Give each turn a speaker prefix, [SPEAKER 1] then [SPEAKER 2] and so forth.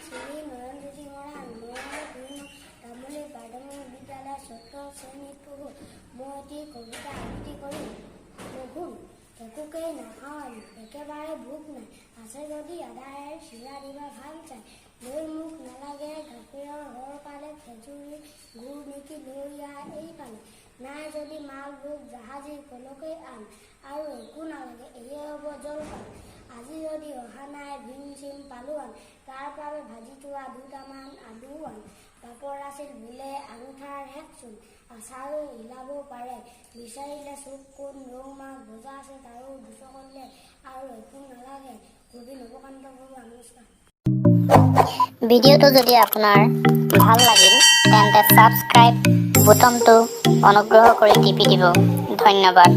[SPEAKER 1] শ্ৰী নয়নজ্যোতি মৰাণ তামুলী প্ৰাথমিক বিদ্যালয় চতুৰ্থ শ্ৰেণীত পঢ়োঁ। মই এটি কবিতা আবৃত্তি কৰিম। লঘোণ একোকেই নাখাওঁ আমি, একেবাৰে ভোক নাই, আছে যদি আদায়ে চিৰা দিবা ভাল চাই। লৈ মোক নালাগে গাখীৰৰ সৰ পালে, খেজুৰি গুড় নেকি লৈ আহ এইফালে। নাই যদি মালভোগ জাহাজী কলকেই আন, আৰু একো নালাগে এয়ে হ'ব জলপান। আজি যদি অহা নাই ভীম চিম পালো আন, তাৰ বাবে ভাজি থোৱা দুটামান আলু আন। পাপৰ আছিল বোলে আঙুঠাৰ শেষচোন, আচাৰো হিলাব পাৰে, বিচাৰিলে চুক কোন ৰৌ মাছ ভজা আছে তাৰো দুচকলে, আৰু একো নালাগে। কবি নৱকান্ত বৰুৱা। নমস্কাৰ।
[SPEAKER 2] ভিডিঅ'টো যদি আপোনাৰ ভাল লাগিল তেন্তে ছাবস্ক্ৰাইব বুটামটো অনুগ্ৰহ কৰি টিপি দিব। ধন্যবাদ।